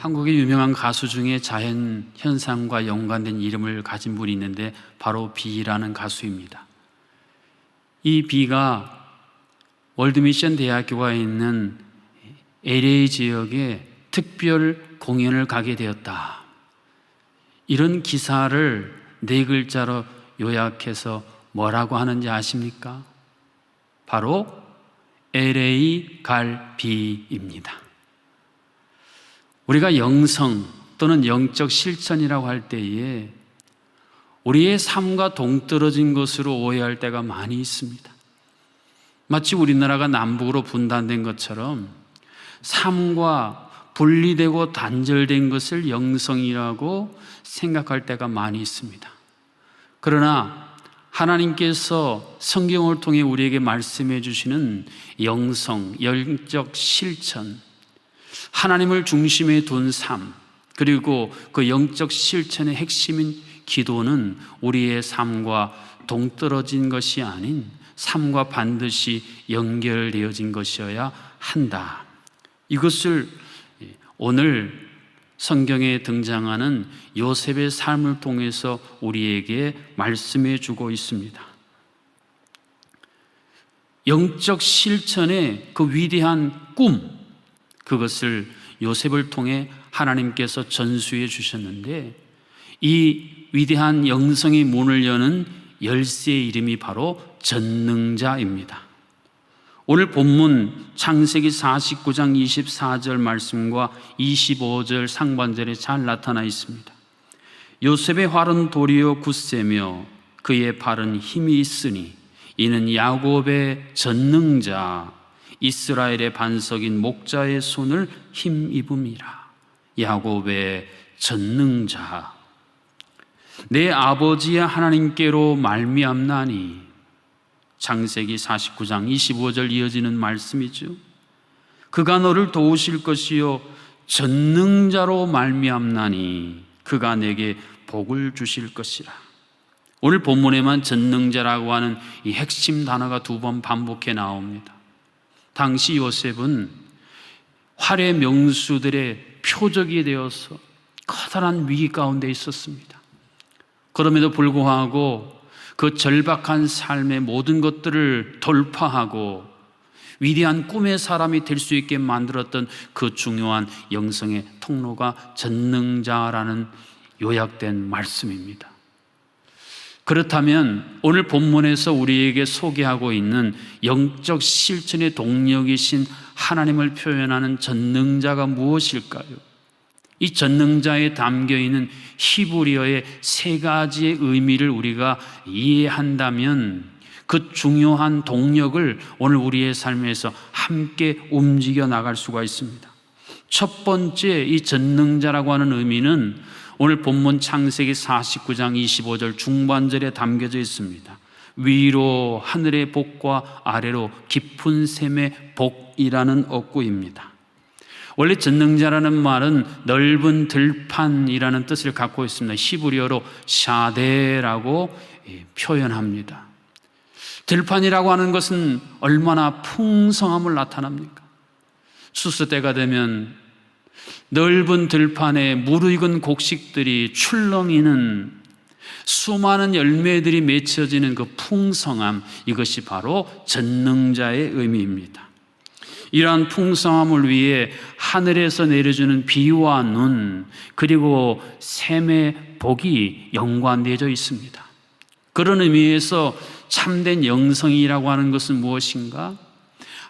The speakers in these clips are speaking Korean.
한국의 유명한 가수 중에 자연 현상과 연관된 이름을 가진 분이 있는데 바로 비라는 가수입니다. 이 비가 월드미션 대학교가 있는 LA 지역에 특별 공연을 가게 되었다. 이런 기사를 네 글자로 요약해서 뭐라고 하는지 아십니까? 바로 LA 갈 비입니다. 우리가 영성 또는 영적 실천이라고 할 때에 우리의 삶과 동떨어진 것으로 오해할 때가 많이 있습니다. 마치 우리나라가 남북으로 분단된 것처럼 삶과 분리되고 단절된 것을 영성이라고 생각할 때가 많이 있습니다. 그러나 하나님께서 성경을 통해 우리에게 말씀해 주시는 영성, 영적 실천, 하나님을 중심에 둔 삶, 그리고 그 영적 실천의 핵심인 기도는 우리의 삶과 동떨어진 것이 아닌 삶과 반드시 연결되어진 것이어야 한다. 이것을 오늘 성경에 등장하는 요셉의 삶을 통해서 우리에게 말씀해 주고 있습니다. 영적 실천의 그 위대한 꿈, 그것을 요셉을 통해 하나님께서 전수해 주셨는데, 이 위대한 영성의 문을 여는 열쇠의 이름이 바로 전능자입니다. 오늘 본문 창세기 49장 24절 말씀과 25절 상반절에 잘 나타나 있습니다. 요셉의 활은 도리어 굳세며 그의 발은 힘이 있으니 이는 야곱의 전능자 이스라엘의 반석인 목자의 손을 힘입음이라. 야곱의 전능자, 내 아버지의 하나님께로 말미암나니. 창세기 49장 25절 이어지는 말씀이죠. 그가 너를 도우실 것이요 전능자로 말미암나니 그가 내게 복을 주실 것이라. 오늘 본문에만 전능자라고 하는 이 핵심 단어가 2번 반복해 나옵니다. 당시 요셉은 활의 명수들의 표적이 되어서 커다란 위기 가운데 있었습니다. 그럼에도 불구하고 그 절박한 삶의 모든 것들을 돌파하고 위대한 꿈의 사람이 될 수 있게 만들었던 그 중요한 영성의 통로가 전능자라는 요약된 말씀입니다. 그렇다면 오늘 본문에서 우리에게 소개하고 있는 영적 실천의 동력이신 하나님을 표현하는 전능자가 무엇일까요? 이 전능자에 담겨있는 히브리어의 3가지의 의미를 우리가 이해한다면 그 중요한 동력을 오늘 우리의 삶에서 함께 움직여 나갈 수가 있습니다. 첫 번째, 이 전능자라고 하는 의미는 오늘 본문 창세기 49장 25절 중반절에 담겨져 있습니다. 위로 하늘의 복과 아래로 깊은 샘의 복이라는 어구입니다. 원래 전능자라는 말은 넓은 들판이라는 뜻을 갖고 있습니다. 히브리어로 샤데라고 표현합니다. 들판이라고 하는 것은 얼마나 풍성함을 나타납니까? 추수 때가 되면 넓은 들판에 무르익은 곡식들이 출렁이는 수많은 열매들이 맺혀지는 그 풍성함, 이것이 바로 전능자의 의미입니다. 이러한 풍성함을 위해 하늘에서 내려주는 비와 눈, 그리고 샘의 복이 연관되어 있습니다. 그런 의미에서 참된 영성이라고 하는 것은 무엇인가?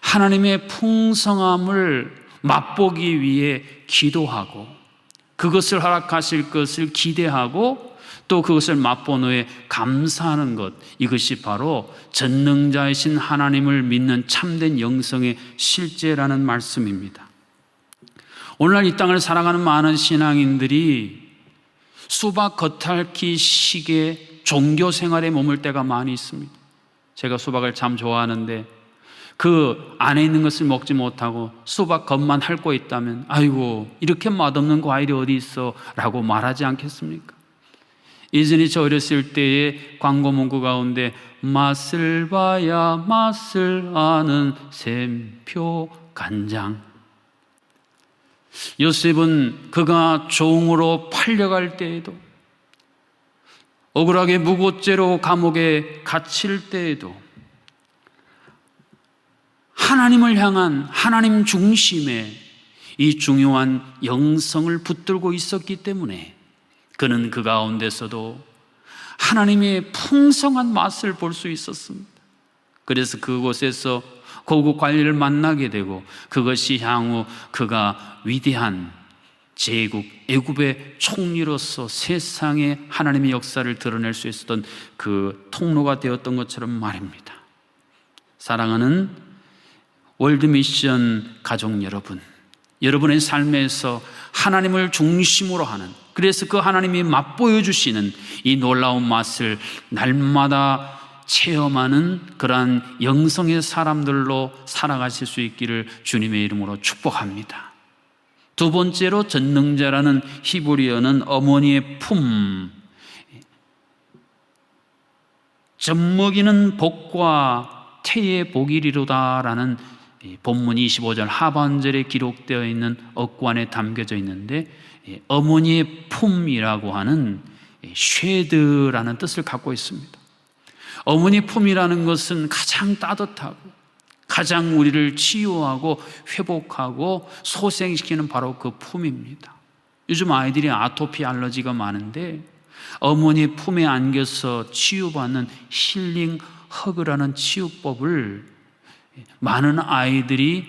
하나님의 풍성함을 맛보기 위해 기도하고 그것을 허락하실 것을 기대하고 또 그것을 맛본 후에 감사하는 것, 이것이 바로 전능자이신 하나님을 믿는 참된 영성의 실제라는 말씀입니다. 오늘날 이 땅을 살아가는 많은 신앙인들이 수박 겉핥기 식의 종교 생활에 머물 때가 많이 있습니다. 제가 수박을 참 좋아하는데 그 안에 있는 것을 먹지 못하고 수박 겉만 핥고 있다면 아이고 이렇게 맛없는 과일이 어디 있어 라고 말하지 않겠습니까? 예전에 저 어렸을 때의 광고 문구 가운데 맛을 봐야 맛을 아는 샘표 간장, 요셉은 그가 종으로 팔려갈 때에도, 억울하게 무고죄로 감옥에 갇힐 때에도 하나님을 향한 하나님 중심의 이 중요한 영성을 붙들고 있었기 때문에 그는 그 가운데서도 하나님의 풍성한 맛을 볼 수 있었습니다. 그래서 그곳에서 고국 관리를 만나게 되고, 그것이 향후 그가 위대한 제국 애굽의 총리로서 세상에 하나님의 역사를 드러낼 수 있었던 그 통로가 되었던 것처럼 말입니다. 사랑하는 월드미션 가족 여러분, 여러분의 삶에서 하나님을 중심으로 하는, 그래서 그 하나님이 맛보여 주시는 이 놀라운 맛을 날마다 체험하는 그러한 영성의 사람들로 살아가실 수 있기를 주님의 이름으로 축복합니다. 두 번째로, 전능자라는 히브리어는 어머니의 품, 젖먹이는 복과 태의 복이리로다라는 본문 25절 하반절에 기록되어 있는 억관에 담겨져 있는데, 어머니의 품이라고 하는 쉐드라는 뜻을 갖고 있습니다. 어머니 품이라는 것은 가장 따뜻하고 가장 우리를 치유하고 회복하고 소생시키는 바로 그 품입니다. 요즘 아이들이 아토피 알러지가 많은데 어머니 품에 안겨서 치유받는 힐링 허그라는 치유법을 많은 아이들이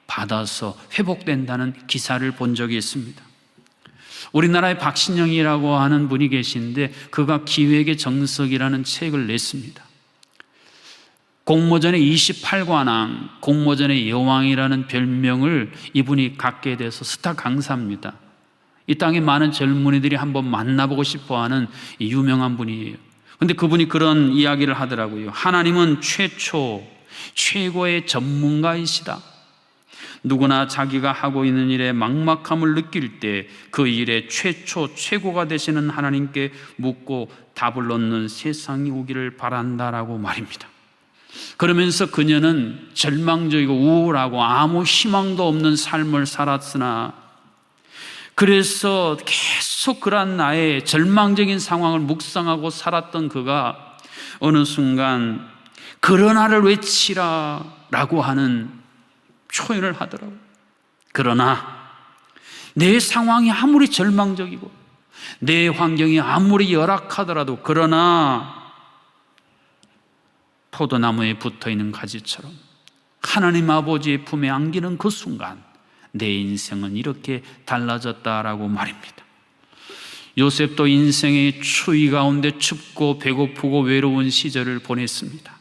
받아서 회복된다는 기사를 본 적이 있습니다. 우리나라의 박신영이라고 하는 분이 계신데, 그가 기획의 정석이라는 책을 냈습니다. 공모전의 28관왕, 공모전의 여왕이라는 별명을 이분이 갖게 돼서 스타 강사입니다. 이 땅에 많은 젊은이들이 한번 만나보고 싶어하는 유명한 분이에요. 그런데 그분이 그런 이야기를 하더라고요. 하나님은 최고의 전문가이시다. 누구나 자기가 하고 있는 일에 막막함을 느낄 때 그 일의 최고가 되시는 하나님께 묻고 답을 얻는 세상이 오기를 바란다라고 말입니다. 그러면서 그녀는 절망적이고 우울하고 아무 희망도 없는 삶을 살았으나, 그래서 계속 그러한 나의 절망적인 상황을 묵상하고 살았던 그가 어느 순간 그러나를 외치라 라고 하는 표현을 하더라고요. 그러나 내 상황이 아무리 절망적이고 내 환경이 아무리 열악하더라도, 그러나 포도나무에 붙어있는 가지처럼 하나님 아버지의 품에 안기는 그 순간 내 인생은 이렇게 달라졌다라고 말입니다. 요셉도 인생의 추위 가운데 춥고 배고프고 외로운 시절을 보냈습니다.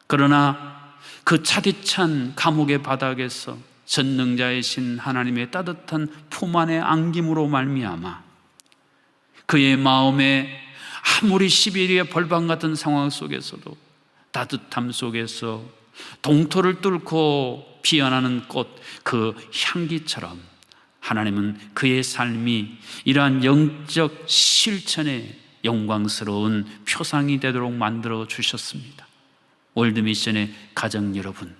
그러나 그 차디찬 감옥의 바닥에서 전능자이신 하나님의 따뜻한 품 안에 안김으로 말미암아 그의 마음에 아무리 시베리아 벌방 같은 상황 속에서도 따뜻함 속에서 동토를 뚫고 피어나는 꽃 그 향기처럼 하나님은 그의 삶이 이러한 영적 실천의 영광스러운 표상이 되도록 만들어 주셨습니다. 월드미션의 가정 여러분,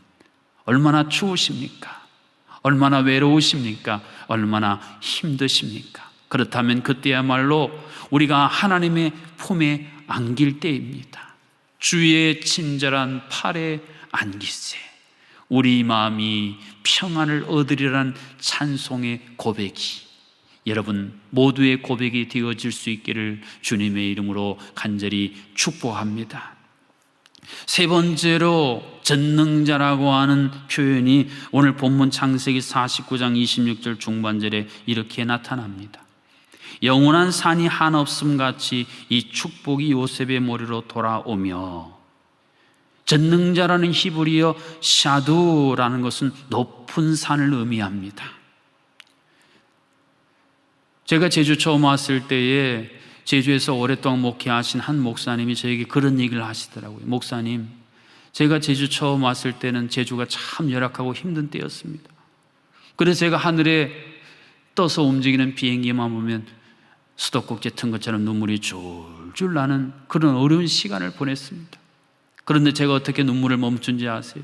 얼마나 추우십니까? 얼마나 외로우십니까? 얼마나 힘드십니까? 그렇다면 그때야말로 우리가 하나님의 품에 안길 때입니다. 주의 친절한 팔에 안기세 우리 마음이 평안을 얻으리라는 찬송의 고백이 여러분 모두의 고백이 되어질 수 있기를 주님의 이름으로 간절히 축복합니다. 세 번째로 전능자라고 하는 표현이 오늘 본문 창세기 49장 26절 중반절에 이렇게 나타납니다. 영원한 산이 한없음 같이 이 축복이 요셉의 머리로 돌아오며, 전능자라는 히브리어 샤두라는 것은 높은 산을 의미합니다. 제가 제주 처음 왔을 때에 제주에서 오랫동안 목회하신 한 목사님이 저에게 그런 얘기를 하시더라고요. 목사님, 제가 제주 처음 왔을 때는 제주가 참 열악하고 힘든 때였습니다. 그래서 제가 하늘에 떠서 움직이는 비행기만 보면 수도꼭지 튼 것처럼 눈물이 줄줄 나는 그런 어려운 시간을 보냈습니다. 그런데 제가 어떻게 눈물을 멈춘지 아세요?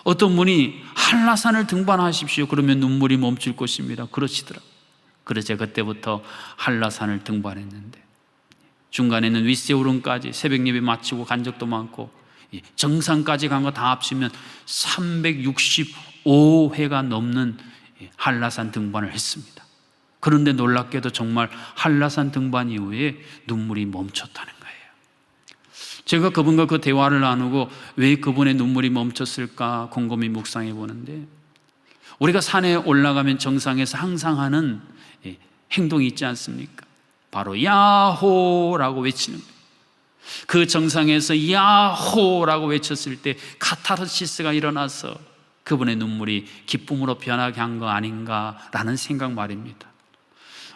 어떤 분이 한라산을 등반하십시오. 그러면 눈물이 멈출 것입니다. 그러시더라고요. 그래서 제가 그때부터 한라산을 등반했는데, 중간에는 윗세오름까지 새벽 예배 마치고 간 적도 많고, 정상까지 간 거 다 합치면 365회가 넘는 한라산 등반을 했습니다. 그런데 놀랍게도 정말 한라산 등반 이후에 눈물이 멈췄다는 거예요. 제가 그분과 그 대화를 나누고 왜 그분의 눈물이 멈췄을까 곰곰이 묵상해 보는데, 우리가 산에 올라가면 정상에서 항상 하는 행동이 있지 않습니까? 바로 야호라고 외치는 거예요. 그 정상에서 야호라고 외쳤을 때 카타르시스가 일어나서 그분의 눈물이 기쁨으로 변하게 한 거 아닌가라는 생각 말입니다.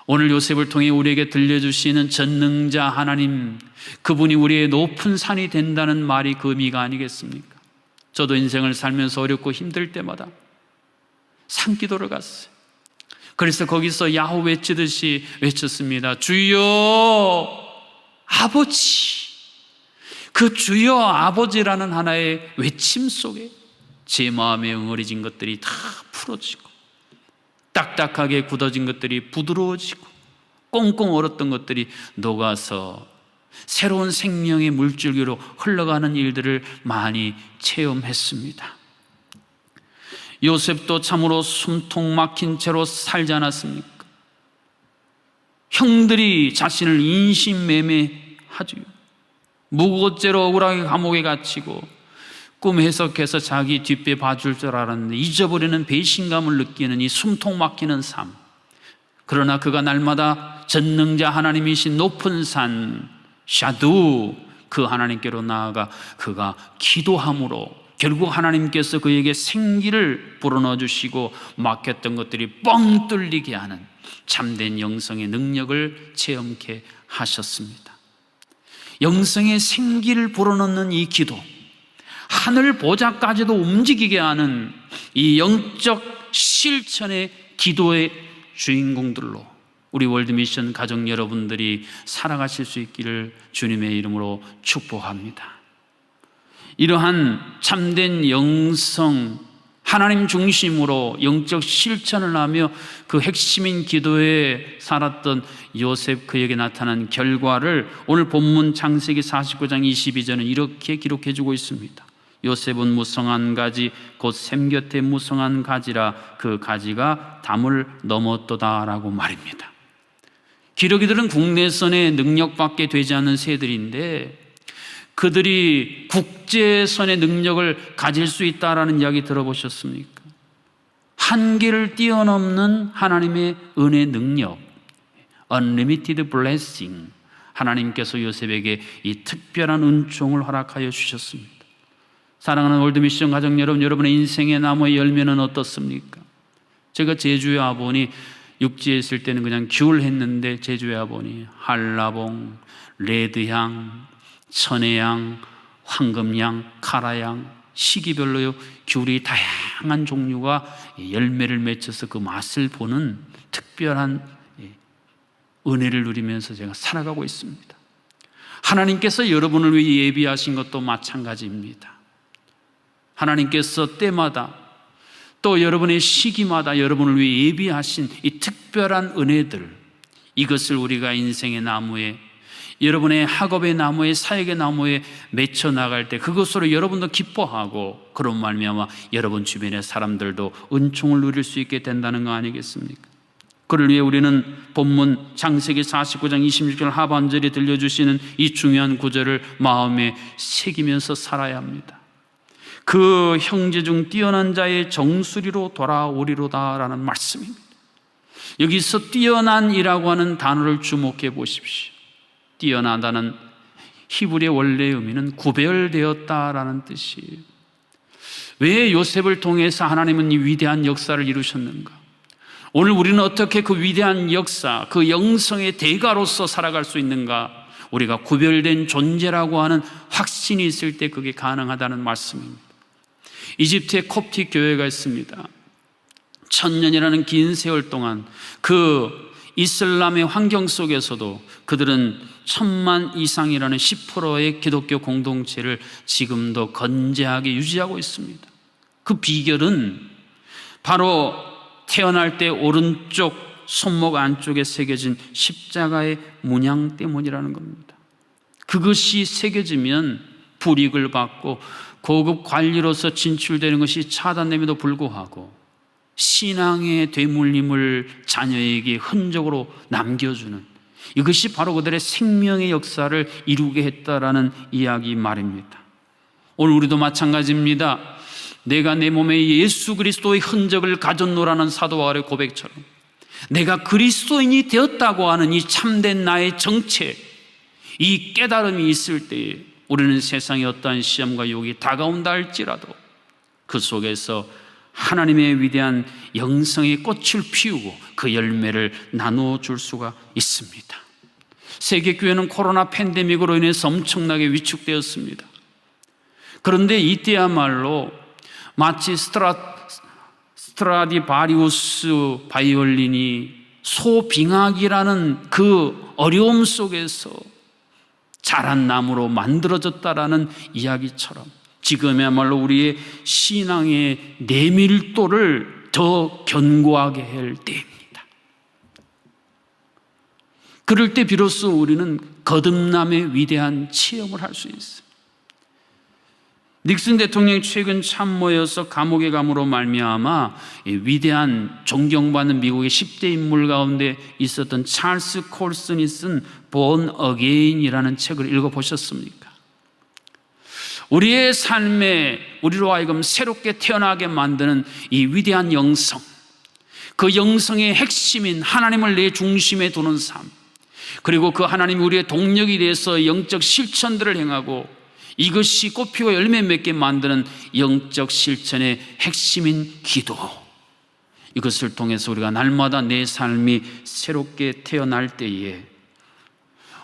오늘 요셉을 통해 우리에게 들려주시는 전능자 하나님, 그분이 우리의 높은 산이 된다는 말이 그 의미가 아니겠습니까? 저도 인생을 살면서 어렵고 힘들 때마다 산기도를 갔어요. 그래서 거기서 야호 외치듯이 외쳤습니다. 주여 아버지. 그 주여 아버지라는 하나의 외침 속에 제 마음에 응어리진 것들이 다 풀어지고, 딱딱하게 굳어진 것들이 부드러워지고, 꽁꽁 얼었던 것들이 녹아서 새로운 생명의 물줄기로 흘러가는 일들을 많이 체험했습니다. 요셉도 참으로 숨통 막힌 채로 살지 않았습니까? 형들이 자신을 인신매매하죠. 무고죄로 억울하게 감옥에 갇히고 꿈 해석해서 자기 뒷배 봐줄 줄 알았는데 잊어버리는 배신감을 느끼는 이 숨통 막히는 삶. 그러나 그가 날마다 전능자 하나님이신 높은 산 샤두, 그 하나님께로 나아가 그가 기도함으로 결국 하나님께서 그에게 생기를 불어넣어 주시고 막혔던 것들이 뻥 뚫리게 하는 참된 영성의 능력을 체험케 하셨습니다. 영성의 생기를 불어넣는 이 기도, 하늘 보좌까지도 움직이게 하는 이 영적 실천의 기도의 주인공들로 우리 월드미션 가족 여러분들이 살아가실 수 있기를 주님의 이름으로 축복합니다. 이러한 참된 영성, 하나님 중심으로 영적 실천을 하며 그 핵심인 기도에 살았던 요셉, 그에게 나타난 결과를 오늘 본문 창세기 49장 22절은 이렇게 기록해 주고 있습니다. 요셉은 무성한 가지 곧 샘 곁에 무성한 가지라 그 가지가 담을 넘었도다라고 말입니다. 기러기들은 국내선에 능력밖에 되지 않는 새들인데 그들이 국제선의 능력을 가질 수 있다라는 이야기 들어보셨습니까? 한계를 뛰어넘는 하나님의 은혜 능력, Unlimited Blessing, 하나님께서 요셉에게 이 특별한 은총을 허락하여 주셨습니다. 사랑하는 월드미션 가족 여러분, 여러분의 인생의 나무의 열매는 어떻습니까? 제가 제주에 와보니 육지에 있을 때는 그냥 귤 했는데 제주에 와보니 한라봉, 레드향, 천혜향, 황금향, 카라향, 시기별로 귤이 다양한 종류가 열매를 맺혀서 그 맛을 보는 특별한 은혜를 누리면서 제가 살아가고 있습니다. 하나님께서 여러분을 위해 예비하신 것도 마찬가지입니다. 하나님께서 때마다 또 여러분의 시기마다 여러분을 위해 예비하신 이 특별한 은혜들, 이것을 우리가 인생의 나무에, 여러분의 학업의 나무에, 사역의 나무에 맺혀 나갈 때 그것으로 여러분도 기뻐하고 그런 말미암아 여러분 주변의 사람들도 은총을 누릴 수 있게 된다는 거 아니겠습니까? 그를 위해 우리는 본문 창세기 49장 26절 하반절에 들려주시는 이 중요한 구절을 마음에 새기면서 살아야 합니다. 그 형제 중 뛰어난 자의 정수리로 돌아오리로다라는 말씀입니다. 여기서 뛰어난이라고 하는 단어를 주목해 보십시오. 뛰어나다는 히브리의 원래 의미는 구별되었다라는 뜻이에요. 왜 요셉을 통해서 하나님은 이 위대한 역사를 이루셨는가? 오늘 우리는 어떻게 그 위대한 역사, 그 영성의 대가로서 살아갈 수 있는가? 우리가 구별된 존재라고 하는 확신이 있을 때 그게 가능하다는 말씀입니다. 이집트에 콥틱 교회가 있습니다. 1000년이라는 긴 세월 동안 그 이슬람의 환경 속에서도 그들은 1000만 이상이라는 10%의 기독교 공동체를 지금도 건재하게 유지하고 있습니다. 그 비결은 바로 태어날 때 오른쪽 손목 안쪽에 새겨진 십자가의 문양 때문이라는 겁니다. 그것이 새겨지면 불이익을 받고 고급 관리로서 진출되는 것이 차단됨에도 불구하고 신앙의 되물림을 자녀에게 흔적으로 남겨주는, 이것이 바로 그들의 생명의 역사를 이루게 했다라는 이야기 말입니다. 오늘 우리도 마찬가지입니다. 내가 내 몸에 예수 그리스도의 흔적을 가졌노라는 사도 바울의 고백처럼 내가 그리스도인이 되었다고 하는 이 참된 나의 정체, 이 깨달음이 있을 때에 우리는 세상의 어떠한 시험과 유혹이 다가온다 할지라도 그 속에서 하나님의 위대한 영성의 꽃을 피우고 그 열매를 나누어 줄 수가 있습니다. 세계교회는 코로나 팬데믹으로 인해서 엄청나게 위축되었습니다. 그런데 이때야말로 마치 스트라디바리우스 바이올린이 소빙하기라는 그 어려움 속에서 자란 나무로 만들어졌다라는 이야기처럼 지금이야말로 우리의 신앙의 내밀도를 더 견고하게 할 때입니다. 그럴 때 비로소 우리는 거듭남의 위대한 체험을 할 수 있습니다. 닉슨 대통령이 최근 참모여서 감옥에 감으로 말미암아 위대한 존경받는 미국의 10대 인물 가운데 있었던 찰스 콜슨이 쓴 Born Again이라는 책을 읽어보셨습니까? 우리의 삶에 우리로 하여금 새롭게 태어나게 만드는 이 위대한 영성, 그 영성의 핵심인 하나님을 내 중심에 두는 삶, 그리고 그 하나님이 우리의 동력이 돼서 영적 실천들을 행하고 이것이 꽃피고 열매 맺게 만드는 영적 실천의 핵심인 기도, 이것을 통해서 우리가 날마다 내 삶이 새롭게 태어날 때에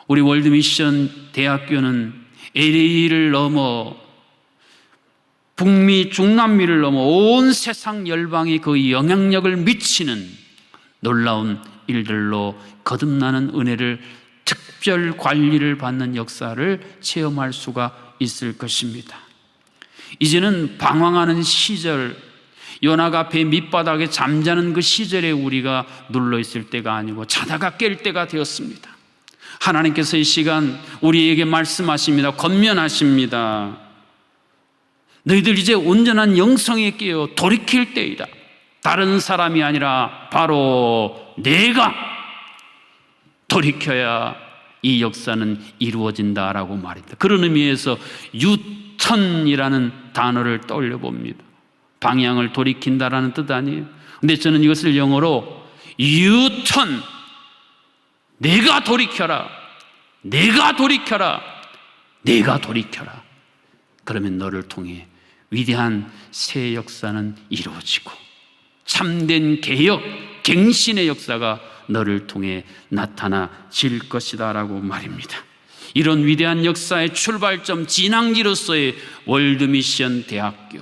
우리 월드미션 대학교는 LA를 넘어 북미, 중남미를 넘어 온 세상 열방에 그 영향력을 미치는 놀라운 일들로 거듭나는 은혜를, 특별 관리를 받는 역사를 체험할 수가 있을 것입니다. 이제는 방황하는 시절, 요나가 배 밑바닥에 잠자는 그 시절에 우리가 눌러있을 때가 아니고 자다가 깰 때가 되었습니다. 하나님께서 이 시간 우리에게 말씀하십니다. 권면하십니다. 너희들 이제 온전한 영성에 깨어 돌이킬 때이다. 다른 사람이 아니라 바로 내가 돌이켜야 이 역사는 이루어진다라고 말합니다. 그런 의미에서 유턴이라는 단어를 떠올려 봅니다. 방향을 돌이킨다라는 뜻 아니에요. 근데 저는 이것을 영어로 유턴, 내가 돌이켜라, 내가 돌이켜라, 내가 돌이켜라. 그러면 너를 통해 위대한 새 역사는 이루어지고 참된 개혁, 갱신의 역사가 너를 통해 나타나질 것이다 라고 말입니다. 이런 위대한 역사의 출발점, 진앙지로서의 월드미션 대학교,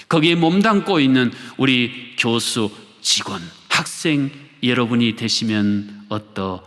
거기에 몸담고 있는 우리 교수, 직원, 학생 여러분이 되시면 어떠